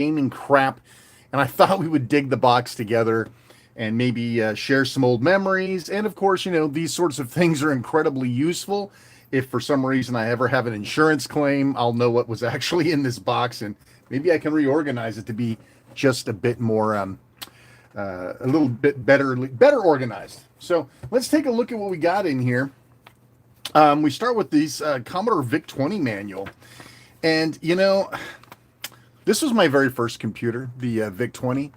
gaming crap, and I thought we would dig the box together and maybe share some old memories. And of course, these sorts of things are incredibly useful. If for some reason I ever have an insurance claim, I'll know what was actually in this box, and maybe I can reorganize it to be just a bit more, a little bit better organized. So let's take a look at what we got in here. We start with these Commodore VIC-20 manual, and this was my very first computer, the VIC-20.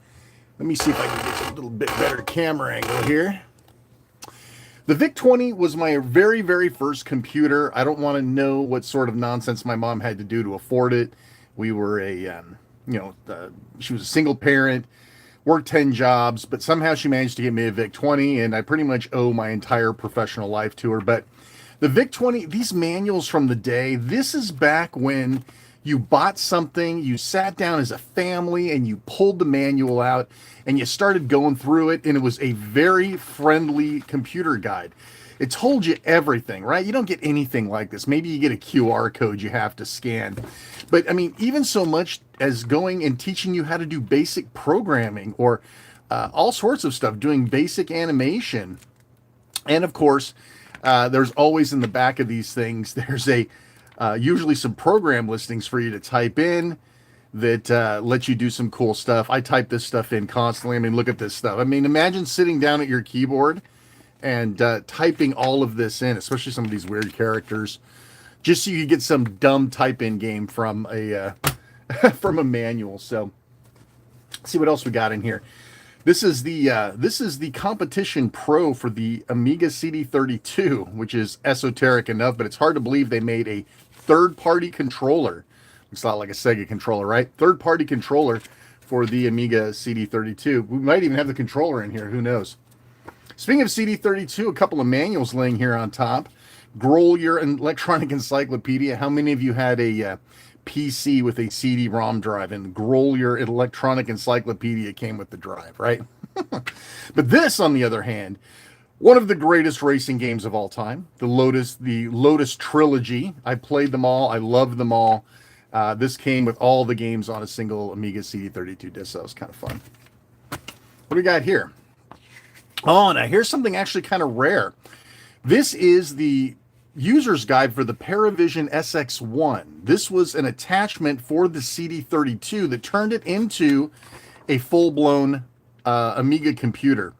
Let me see if I can get a little bit better camera angle here. The VIC-20 was my very, very first computer. I don't want to know what sort of nonsense my mom had to do to afford it. We were she was a single parent, worked 10 jobs, but somehow she managed to get me a VIC-20, and I pretty much owe my entire professional life to her. But the VIC-20, these manuals from the day, this is back when you bought something, you sat down as a family, and you pulled the manual out, and you started going through it, and it was a very friendly computer guide. It told you everything, right? You don't get anything like this. Maybe you get a QR code you have to scan. But, I mean, even so much as going and teaching you how to do basic programming or all sorts of stuff, doing basic animation. And, of course, there's always in the back of these things, there's usually some program listings for you to type in that let you do some cool stuff. I type this stuff in constantly. I mean, look at this stuff. I mean, imagine sitting down at your keyboard and typing all of this in, especially some of these weird characters, just so you get some dumb type-in game from a from a manual. So, let's see what else we got in here. This is the Competition Pro for the Amiga CD32, which is esoteric enough, but it's hard to believe they made a third-party controller. Looks a lot like a Sega controller, right? Third-party controller for the Amiga CD32. We might even have the controller in here. Who knows? Speaking of CD32, a couple of manuals laying here on top. Grohl your electronic encyclopedia. How many of you had a PC with a CD-ROM drive? And Grohl your electronic encyclopedia came with the drive, right? But this, on the other hand, one of the greatest racing games of all time, the Lotus trilogy. I played them all. I loved them all. This came with all the games on a single Amiga CD32 disc. So that was kind of fun. What do we got here? Oh, now here's something actually kind of rare. This is the user's guide for the Paravision SX1. This was an attachment for the CD32 that turned it into a full-blown Amiga computer.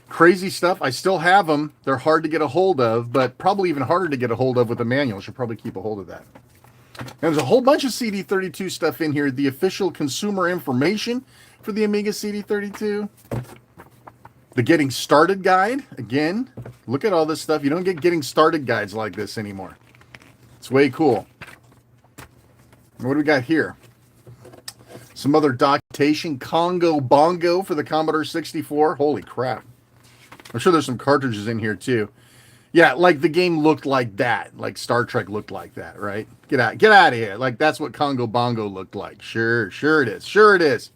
Crazy stuff. I still have them. They're hard to get a hold of, but probably even harder to get a hold of with a manual. Should probably keep a hold of that. There's a whole bunch of CD32 stuff in here. The official consumer information for the Amiga CD32. The Getting Started guide. Again, look at all this stuff. You don't get Getting Started guides like this anymore. It's way cool. What do we got here? Some other documentation. Congo Bongo for the Commodore 64. Holy crap. I'm sure there's some cartridges in here too. Yeah, like the game looked like that. Like Star Trek looked like that, right? Get out of here. Like that's what Congo Bongo looked like. Sure it is. Sure it is.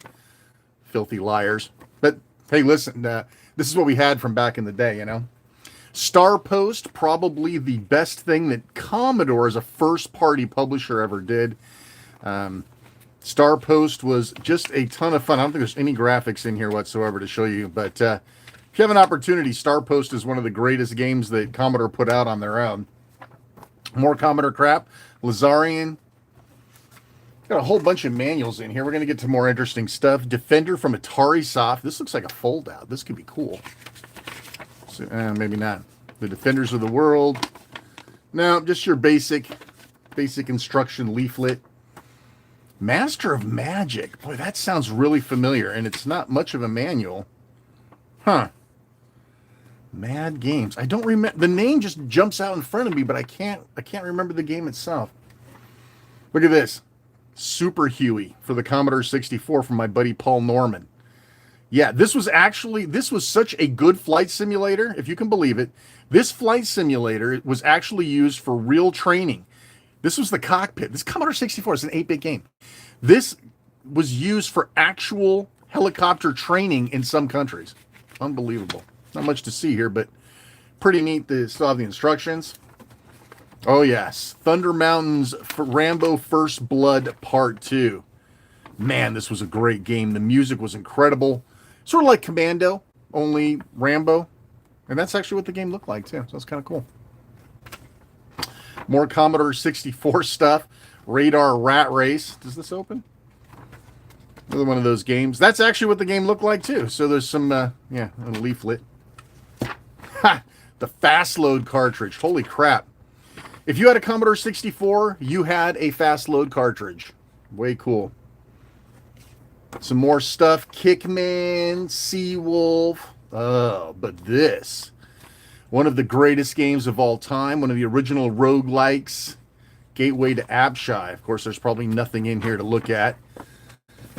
Filthy liars. But hey, listen, this is what we had from back in the day, Star Post, probably the best thing that Commodore as a first-party publisher ever did. Star Post was just a ton of fun. I don't think there's any graphics in here whatsoever to show you, but if you have an opportunity, Star Post is one of the greatest games that Commodore put out on their own. More Commodore crap. Lazarian. Got a whole bunch of manuals in here. We're going to get to more interesting stuff. Defender from Atari Soft. This looks like a fold-out. This could be cool. So, maybe not. The Defenders of the World. No, just your basic instruction leaflet. Master of Magic. Boy, that sounds really familiar, and it's not much of a manual. Huh. Mad Games. I don't remember. The name just jumps out in front of me, but I can't remember the game itself. Look at this. Super Huey for the Commodore 64 from my buddy Paul Norman. Yeah, this was such a good flight simulator, if you can believe it. This flight simulator was actually used for real training. This was the cockpit. This Commodore 64 is an 8-bit game. This was used for actual helicopter training in some countries. Unbelievable. Not much to see here, but pretty neat to still have the instructions. Oh, yes. Thunder Mountains for Rambo First Blood Part 2. Man, this was a great game. The music was incredible. Sort of like Commando, only Rambo. And that's actually what the game looked like, too. So it's kind of cool. More Commodore 64 stuff. Radar Rat Race. Does this open? Another one of those games. That's actually what the game looked like, too. So there's some, a leaflet. Ha! The Fast Load cartridge. Holy crap. If you had a Commodore 64, you had a Fast Load cartridge. Way cool. Some more stuff. Kickman, Seawolf. Oh, but this. One of the greatest games of all time. One of the original roguelikes. Gateway to Abshai. Of course, there's probably nothing in here to look at.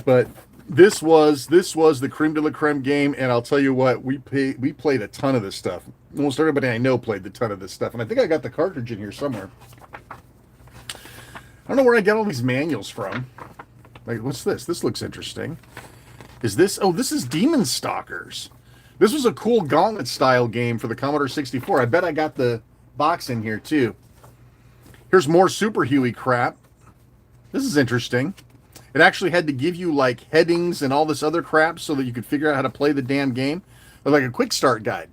But this was the creme de la creme game, and I'll tell you what, we played a ton of this stuff. Almost everybody I know played a ton of this stuff, and I think I got the cartridge in here somewhere. I don't know where I got all these manuals from. Like, what's this? This looks interesting. Is this? Oh, this is Demon Stalkers. This was a cool gauntlet-style game for the Commodore 64. I bet I got the box in here, too. Here's more Super Huey crap. This is interesting. It actually had to give you, like, headings and all this other crap so that you could figure out how to play the damn game. Like a quick start guide.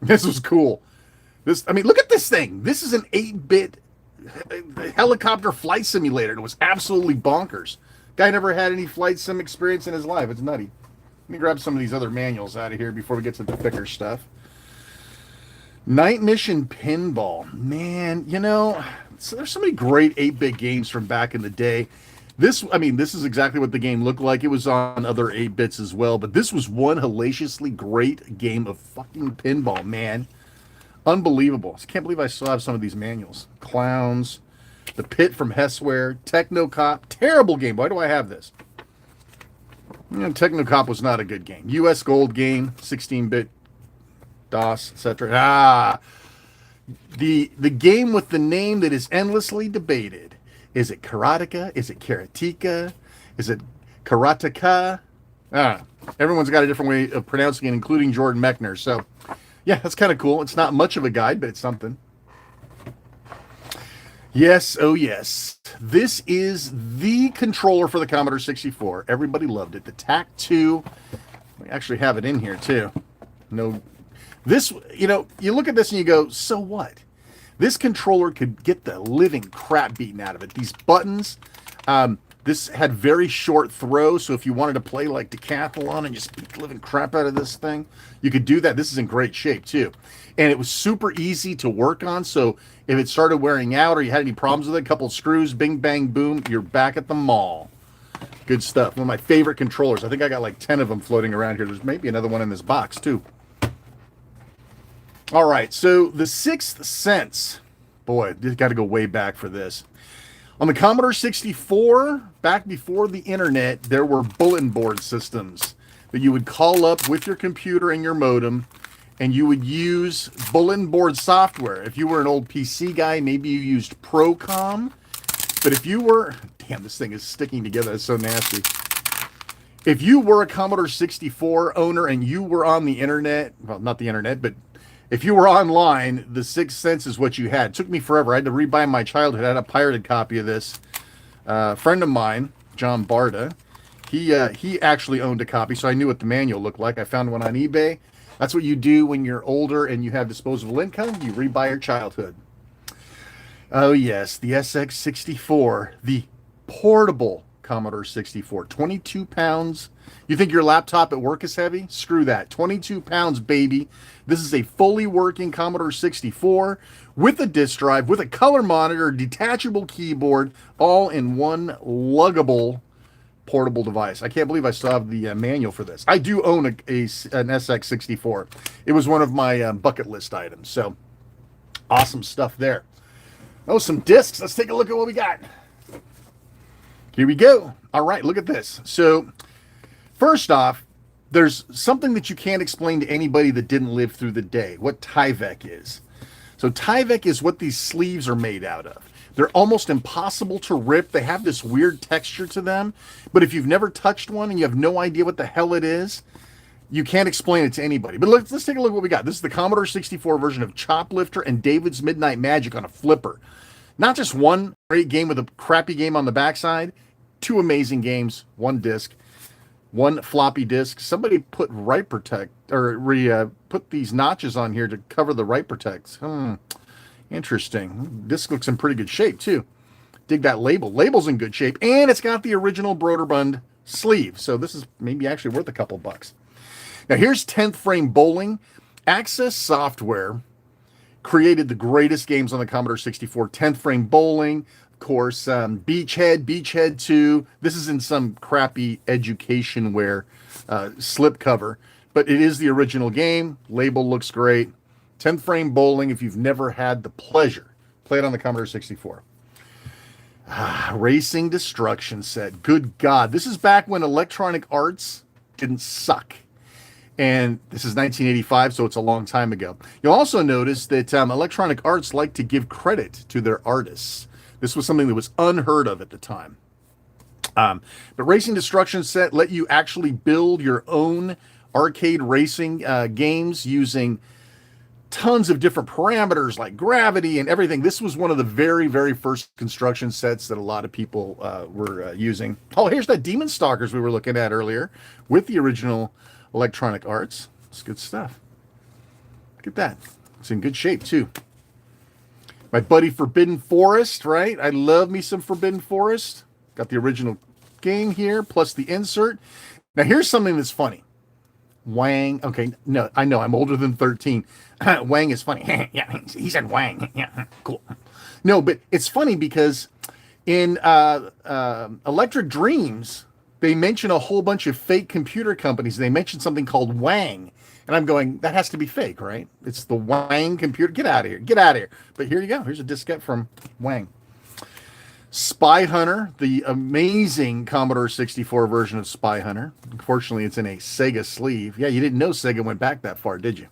This was cool. I mean, look at this thing. This is an 8-bit helicopter flight simulator. It was absolutely bonkers. Guy never had any flight sim experience in his life. It's nutty. Let me grab some of these other manuals out of here before we get to the thicker stuff. Night Mission Pinball. Man, you know, there's so many great 8-bit games from back in the day. This is exactly what the game looked like. It was on other 8-bits as well, but this was one hellaciously great game of fucking pinball, man. Unbelievable. I can't believe I still have some of these manuals. Clowns, The Pit from Hessware, Technocop. Terrible game. Why do I have this? You know, Technocop was not a good game. US Gold game, 16-bit DOS, etc. The game with the name that is endlessly debated. Is it Karateka? Is it Karateka? Is it Karateka? Everyone's got a different way of pronouncing it, including Jordan Mechner. So, yeah, that's kind of cool. It's not much of a guide, but it's something. Yes, oh yes. This is the controller for the Commodore 64. Everybody loved it. The TAC-2. We actually have it in here, too. No, this, you know, you look at this and you go, so what? This controller could get the living crap beaten out of it. These buttons, this had very short throw, so if you wanted to play like Decathlon and just beat the living crap out of this thing, you could do that. This is in great shape, too. And it was super easy to work on, so if it started wearing out or you had any problems with it, a couple of screws, bing, bang, boom, you're back at the mall. Good stuff. One of my favorite controllers. I think I got like 10 of them floating around here. There's maybe another one in this box, too. All right, so the Sixth Sense. Boy, you got to go way back for this. On the Commodore 64, back before the internet, there were bulletin board systems that you would call up with your computer and your modem, and you would use bulletin board software. If you were an old PC guy, maybe you used Procom. But if you were... Damn, this thing is sticking together. It's so nasty. If you were a Commodore 64 owner and you were on the internet, well, not the internet, but if you were online, the Sixth Sense is what you had. It took me forever. I had to rebuy my childhood. I had a pirated copy of this. A friend of mine, John Barda, he actually owned a copy, so I knew what the manual looked like. I found one on eBay. That's what you do when you're older and you have disposable income. You rebuy your childhood. Oh, yes, the SX64, the portable Commodore 64. 22 pounds. You think your laptop at work is heavy? Screw that. 22 pounds, baby. This is a fully working Commodore 64 with a disk drive, with a color monitor, detachable keyboard, all in one luggable portable device. I can't believe I still have the manual for this. I do own an SX64. It was one of my bucket list items. So, awesome stuff there. Oh, some discs. Let's take a look at what we got. Here we go. All right, look at this. So, first off, there's something that you can't explain to anybody that didn't live through the day, what Tyvek is. So Tyvek is what these sleeves are made out of. They're almost impossible to rip. They have this weird texture to them. But if you've never touched one and you have no idea what the hell it is, you can't explain it to anybody. But let's take a look at what we got. This is the Commodore 64 version of Choplifter and David's Midnight Magic on a flipper. Not just one great game with a crappy game on the backside. 2 amazing games, 1 disc, 1 floppy disk. Somebody put write protect, or put these notches on here to cover the write protects. Interesting. Disc looks in pretty good shape too. Dig that label. Label's in good shape, and it's got the original Broderbund sleeve. So this is maybe actually worth a couple bucks. Now here's 10th Frame Bowling. Access Software created the greatest games on the Commodore 64. 10th Frame Bowling, of course, Beachhead, Beachhead 2. This is in some crappy education wear slip cover, but it is the original game. Label looks great. 10th Frame Bowling, if you've never had the pleasure, play it on the Commodore 64. Racing Destruction Set. Good God. This is back when Electronic Arts didn't suck. And this is 1985, so it's a long time ago. You'll also notice that Electronic Arts like to give credit to their artists. This was something that was unheard of at the time. But Racing Destruction Set let you actually build your own arcade racing games using tons of different parameters like gravity and everything. This was one of the very, very first construction sets that a lot of people were using. Oh, here's that Demon Stalkers we were looking at earlier with the original Electronic Arts. It's good stuff. Look at that. It's in good shape too. My buddy Forbidden Forest, right? I love me some Forbidden Forest. Got the original game here, plus the insert. Now here's something that's funny. Wang. Okay, no, I know I'm older than 13. Wang is funny. Yeah, he said Wang. Yeah, cool. No, but it's funny because in Electric Dreams, they mention a whole bunch of fake computer companies. They mentioned something called Wang. And I'm going, that has to be fake, right? It's the Wang computer. Get out of here. Get out of here. But here you go. Here's a diskette from Wang. Spy Hunter, the amazing Commodore 64 version of Spy Hunter. Unfortunately, it's in a Sega sleeve. Yeah, you didn't know Sega went back that far, did you?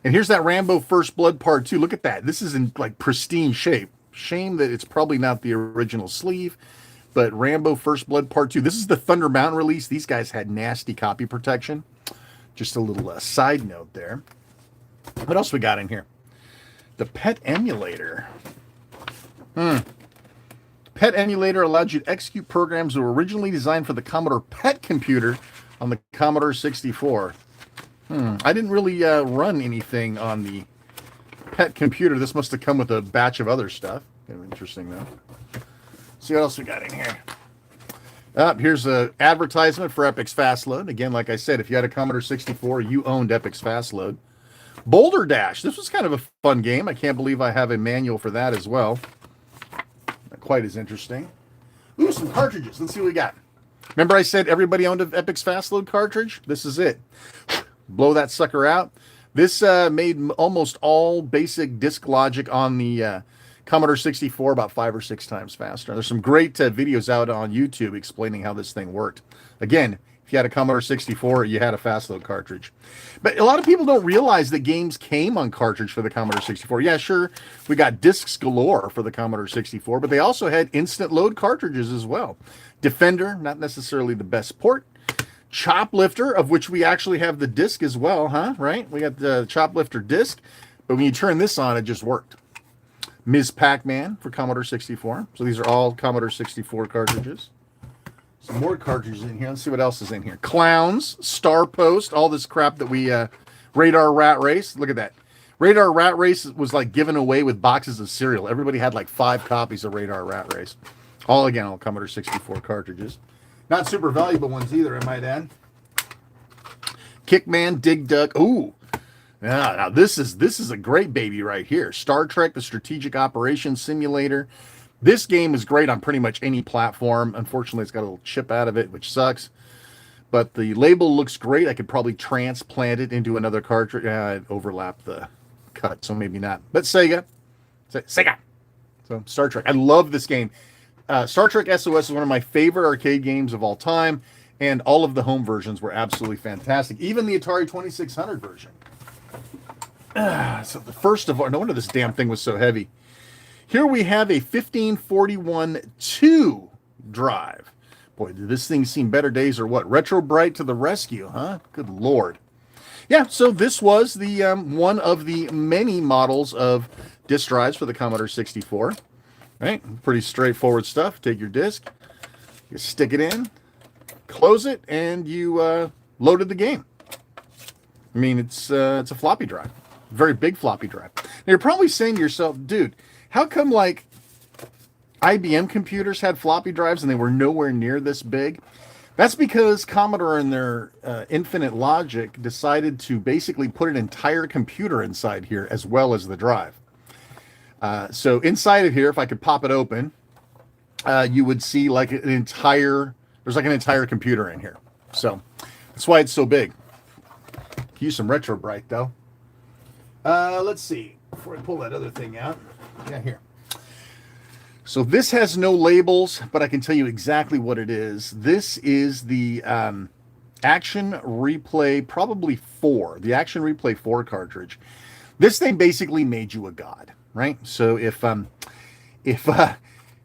And here's that Rambo First Blood Part 2. Look at that. This is in like pristine shape. Shame that it's probably not the original sleeve, but Rambo First Blood Part 2. This is the Thunder Mountain release. These guys had nasty copy protection. Just a little side note there. What else we got in here? The PET emulator. PET emulator allowed you to execute programs that were originally designed for the Commodore PET computer on the Commodore 64. I didn't really run anything on the PET computer. This must have come with a batch of other stuff. Kind of interesting, though. See what else we got in here. Here's an advertisement for Epic's Fast Load. Again, like I said, if you had a Commodore 64, you owned Epic's Fast Load. Boulder Dash. This was kind of a fun game. I can't believe I have a manual for that as well. Not quite as interesting. Ooh, some cartridges. Let's see what we got. Remember I said everybody owned an Epic's Fast Load cartridge? This is it. Blow that sucker out. This made almost all basic disk logic on the Commodore 64 about 5 or 6 times faster. There's some great videos out on YouTube explaining how this thing worked. Again, if you had a Commodore 64, you had a fast load cartridge. But a lot of people don't realize that games came on cartridge for the Commodore 64. Yeah, sure, we got discs galore for the Commodore 64, but they also had instant load cartridges as well. Defender, not necessarily the best port. Choplifter, of which we actually have the disc as well, huh? Right? We got the Choplifter disc, but when you turn this on, it just worked. Ms. Pac-Man for Commodore 64. So these are all Commodore 64 cartridges. Some more cartridges in here. Let's see what else is in here. Clowns, Star Post, all this crap that we... Radar Rat Race. Look at that. Radar Rat Race was like given away with boxes of cereal. Everybody had like 5 copies of Radar Rat Race. All, again, all Commodore 64 cartridges. Not super valuable ones either, I might add. Kickman, Dig Dug. Ooh. Yeah, now this is a great baby right here. Star Trek, the Strategic Operations Simulator. This game is great on pretty much any platform. Unfortunately, it's got a little chip out of it, which sucks. But the label looks great. I could probably transplant it into another cartridge. Yeah, I'd overlap the cut, so maybe not. But Sega. Sega. So Star Trek. I love this game. Star Trek SOS is one of my favorite arcade games of all time, and all of the home versions were absolutely fantastic. Even the Atari 2600 version. So the first of all, no wonder this damn thing was so heavy. Here we have a 1541-2 drive. Boy, did this thing seen better days or what? Retro Bright to the rescue, huh? Good Lord. Yeah, so this was the one of the many models of disk drives for the Commodore 64. Right? Pretty straightforward stuff. Take your disk, You stick it in, close it, and you loaded the game. I mean, it's a floppy drive, very big floppy drive. Now you're probably saying to yourself, dude, how come like IBM computers had floppy drives and they were nowhere near this big? That's because Commodore in their infinite logic decided to basically put an entire computer inside here as well as the drive. So inside of here, if I could pop it open, you would see like there's like an entire computer in here. So that's why it's so big. Use some Retro Bright though. Let's see, before I pull that other thing out. Yeah, here. So this has no labels, but I can tell you exactly what it is. This is the Action Replay, probably 4, the Action Replay 4 cartridge. This thing basically made you a god, right? So if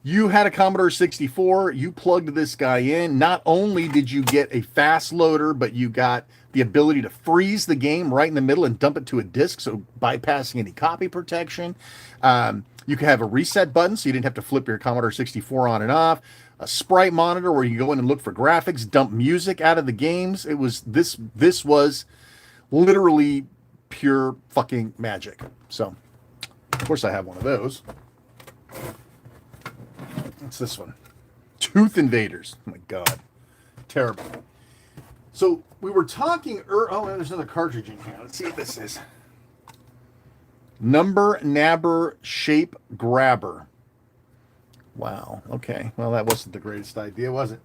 you had a Commodore 64, you plugged this guy in, not only did you get a fast loader, but you got the ability to freeze the game right in the middle and dump it to a disk, so bypassing any copy protection. You could have a reset button, so you didn't have to flip your Commodore 64 on and off. A sprite monitor where you go in and look for graphics, dump music out of the games. It was this was literally pure fucking magic. So, of course, I have one of those. What's this one? Tooth Invaders. Oh my god, terrible. So we were talking. Oh, there's another cartridge in here. Let's see what this is. Number Nabber Shape Grabber. Wow. Okay. Well, that wasn't the greatest idea, was it?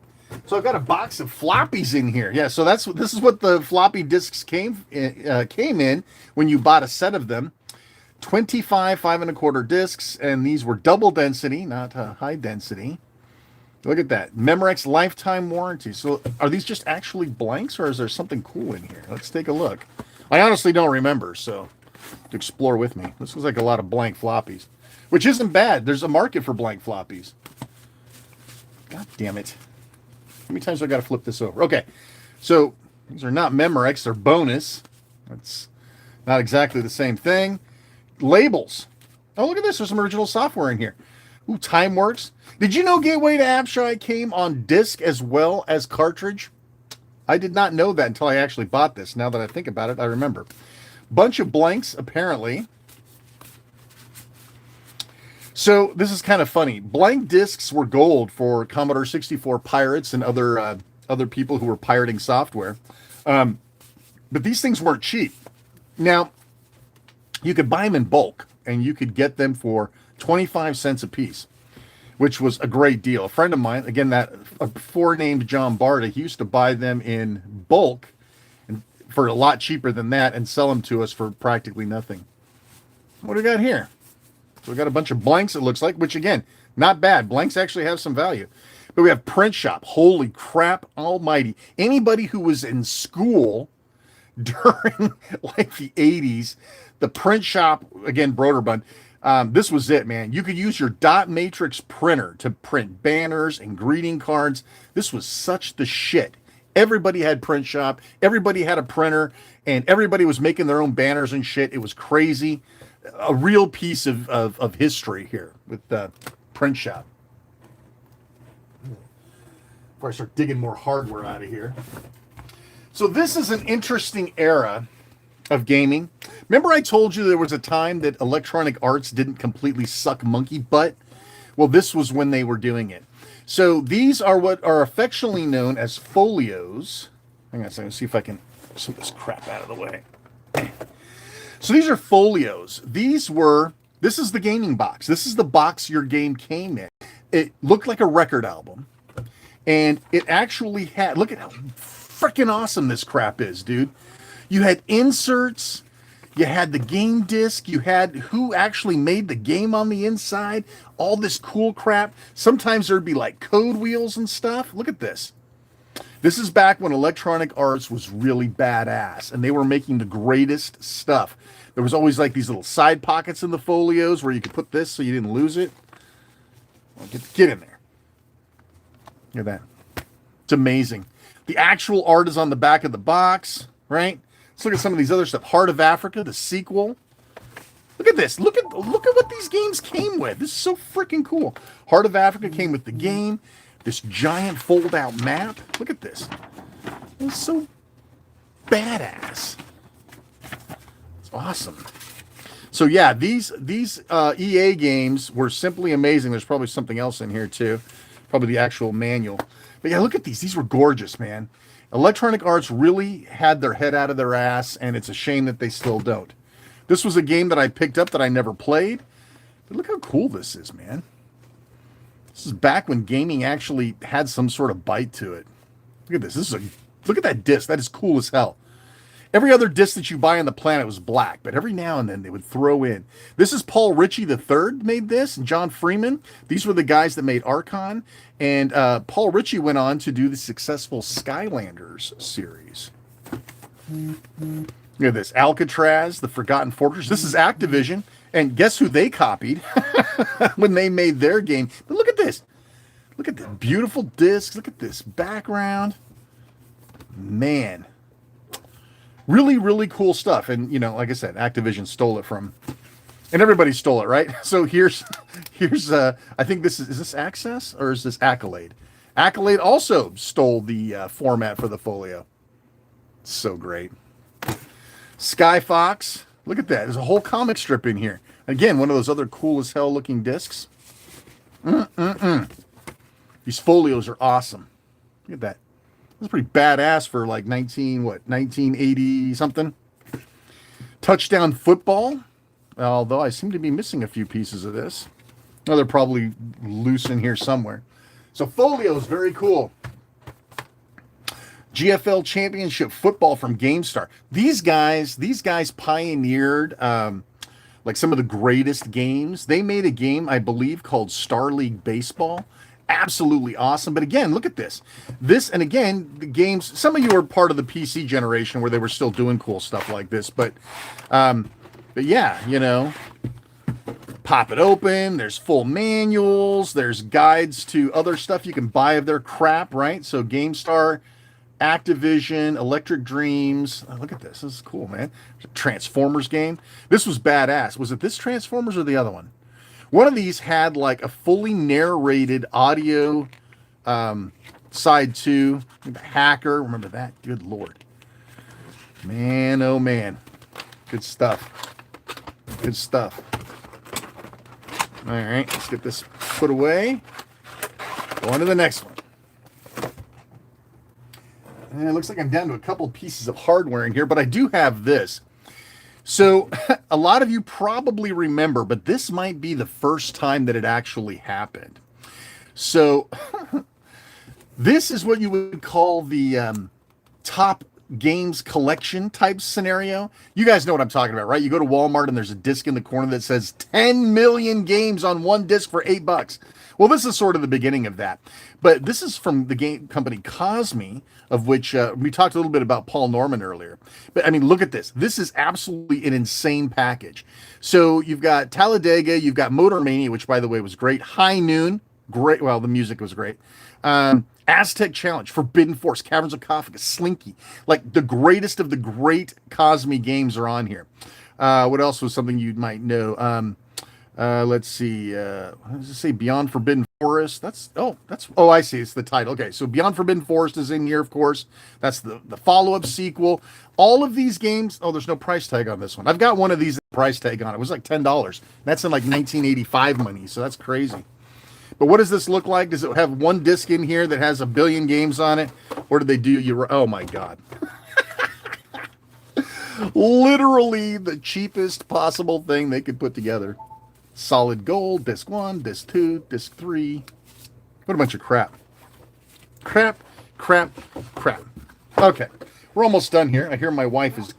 So I've got a box of floppies in here. Yeah. So this is what the floppy disks came in when you bought a set of them. 25 5 1/4 discs, and these were double density, not high density. Look at that. Memorex lifetime warranty. So are these just actually blanks, or is there something cool in here? Let's take a look. I honestly don't remember, so to explore with me. This looks like a lot of blank floppies, which isn't bad. There's a market for blank floppies. God damn it. How many times do I got to flip this over? Okay, so these are not Memorex. They're bonus. That's not exactly the same thing. Labels. Oh, look at this. There's some original software in here. Ooh, TimeWorks. Did you know Gateway to Abshai came on disc as well as cartridge? I did not know that until I actually bought this. Now that I think about it, I remember. Bunch of blanks, apparently. So this is kind of funny. Blank discs were gold for Commodore 64 pirates and other people who were pirating software. But these things weren't cheap. Now, you could buy them in bulk, and you could get them for 25 cents a piece, which was a great deal. A friend of mine, again, before named John Barta, he used to buy them in bulk and for a lot cheaper than that and sell them to us for practically nothing. What do we got here? So we got a bunch of blanks, it looks like, which, again, not bad. Blanks actually have some value. But we have Print Shop. Holy crap almighty. Anybody who was in school during, like, the 80s, the Print Shop, again, Broderbund, this was it, man. You could use your dot matrix printer to print banners and greeting cards. This was such the shit. Everybody had Print Shop. Everybody had a printer, and everybody was making their own banners and shit. It was crazy. A real piece of history here with Print Shop. Before I start digging more hardware out of here. So this is an interesting era of gaming. Remember I told you there was a time that Electronic Arts didn't completely suck monkey butt? Well, this was when they were doing it. So these are what are affectionately known as folios. Hang on a second, see if I can some of this crap out of the way. So these are folios. This is the gaming box. This is the box your game came in. It looked like a record album. And it actually had, look at how freaking awesome this crap is, dude. You had inserts, you had the game disc, you had who actually made the game on the inside, all this cool crap. Sometimes there'd be like code wheels and stuff. Look at this. This is back when Electronic Arts was really badass and they were making the greatest stuff. There was always like these little side pockets in the folios where you could put this so you didn't lose it. Well, get in there. Look at that. It's amazing. The actual art is on the back of the box, right? Let's look at some of these other stuff. Heart of Africa, the sequel. Look at this. Look at what these games came with. This is so freaking cool. Heart of Africa came with the game. This giant fold-out map. Look at this. It's so badass. It's awesome. So yeah, these EA games were simply amazing. There's probably something else in here too. Probably the actual manual. But yeah, look at these. These were gorgeous, man. Electronic Arts really had their head out of their ass, and it's a shame that they still don't. This was a game that I picked up that I never played. But look how cool this is, man. This is back when gaming actually had some sort of bite to it. Look at this. Look at that disc. That is cool as hell. Every other disc that you buy on the planet was black, but every now and then they would throw in. This is Paul Ritchie III made this, and John Freeman. These were the guys that made Archon. And Paul Ritchie went on to do the successful Skylanders series. Look at this. Alcatraz, The Forgotten Fortress. This is Activision. And guess who they copied when they made their game? But look at this. Look at the beautiful discs. Look at this background. Man. Really, really cool stuff. And, you know, like I said, Activision stole it from... And everybody stole it, right? So here's I think is this Access or is this Accolade? Accolade also stole the format for the folio. So great. Sky Fox. Look at that. There's a whole comic strip in here. Again, one of those other cool as hell looking discs. These folios are awesome. Look at that. That's pretty badass for like 1980 something. Touchdown Football. Although I seem to be missing a few pieces of this. Oh, they're probably loose in here somewhere. So folio is very cool. GFL Championship Football from GameStar. These guys pioneered like some of the greatest games. They made a game, I believe, called Star League Baseball. Absolutely awesome. But again, look at this. And again, the games, some of you are part of the PC generation where they were still doing cool stuff like this. But yeah, you know, pop it open. There's full manuals. There's guides to other stuff you can buy of their crap, right? So GameStar, Activision, Electric Dreams. Oh, look at this. This is cool, man. Transformers game. This was badass. Was it this Transformers or the other one? One of these had like a fully narrated audio side 2. Hacker. Remember that? Good Lord. Man, oh man. Good stuff. Good stuff. All right, let's get this put away. Go on to the next one. And it looks like I'm down to a couple pieces of hardware in here, but I do have this. So a lot of you probably remember, but this might be the first time that it actually happened. So this is what you would call the top games collection type scenario. You guys know what I'm talking about, right? You go to Walmart and there's a disc in the corner that says 10 million games on one disc for $8. Well, this is sort of the beginning of that. But this is from the game company Cosme, of which we talked a little bit about Paul Norman earlier. But I mean, look at this. This is absolutely an insane package. So you've got Talladega, you've got Motor Mania, which by the way was great. High Noon, great. Well, the music was great. Aztec Challenge, Forbidden Force, Caverns of Kafka, Slinky. Like the greatest of the great Cosme games are on here. What else was something you might know? Let's see. What does it say? Beyond Forbidden Forest. Oh, I see. It's the title. Okay, so Beyond Forbidden Forest is in here, of course. That's the follow-up sequel. All of these games. Oh, there's no price tag on this one. I've got one of these price tag on it. It was like $10. That's in like 1985 money, so that's crazy. But what does this look like? Does it have one disc in here that has 1 billion games on it? Or did they do oh my God. Literally the cheapest possible thing they could put together. Solid gold, disc 1, disc 2, disc 3. What a bunch of crap. Crap. Okay. We're almost done here. I hear my wife is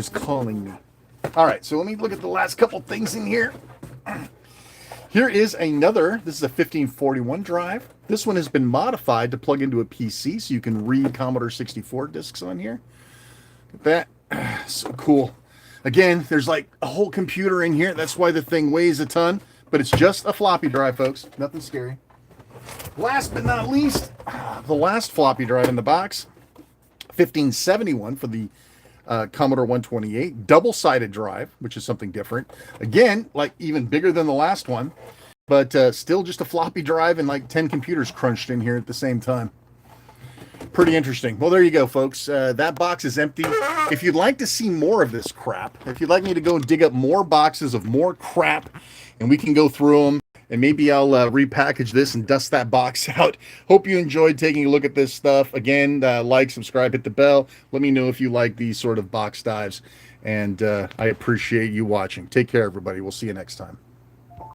calling me. All right, so let me look at the last couple things in here. Here is another, this is a 1541 drive. This one has been modified to plug into a PC, so you can read Commodore 64 discs on here. Look at that. So cool. Again, there's like a whole computer in here. That's why the thing weighs a ton. But it's just a floppy drive, folks. Nothing scary. Last but not least, the last floppy drive in the box. 1571 for the Commodore 128. Double-sided drive, which is something different. Again, like even bigger than the last one. but still just a floppy drive and like 10 computers crunched in here at the same time. Pretty interesting. Well, there you go, folks. That box is empty. If you'd like to see more of this crap, if you'd like me to go and dig up more boxes of more crap, and we can go through them, and maybe I'll repackage this and dust that box out. Hope you enjoyed taking a look at this stuff. Again, like, subscribe, hit the bell. Let me know if you like these sort of box dives, and I appreciate you watching. Take care, everybody. We'll see you next time.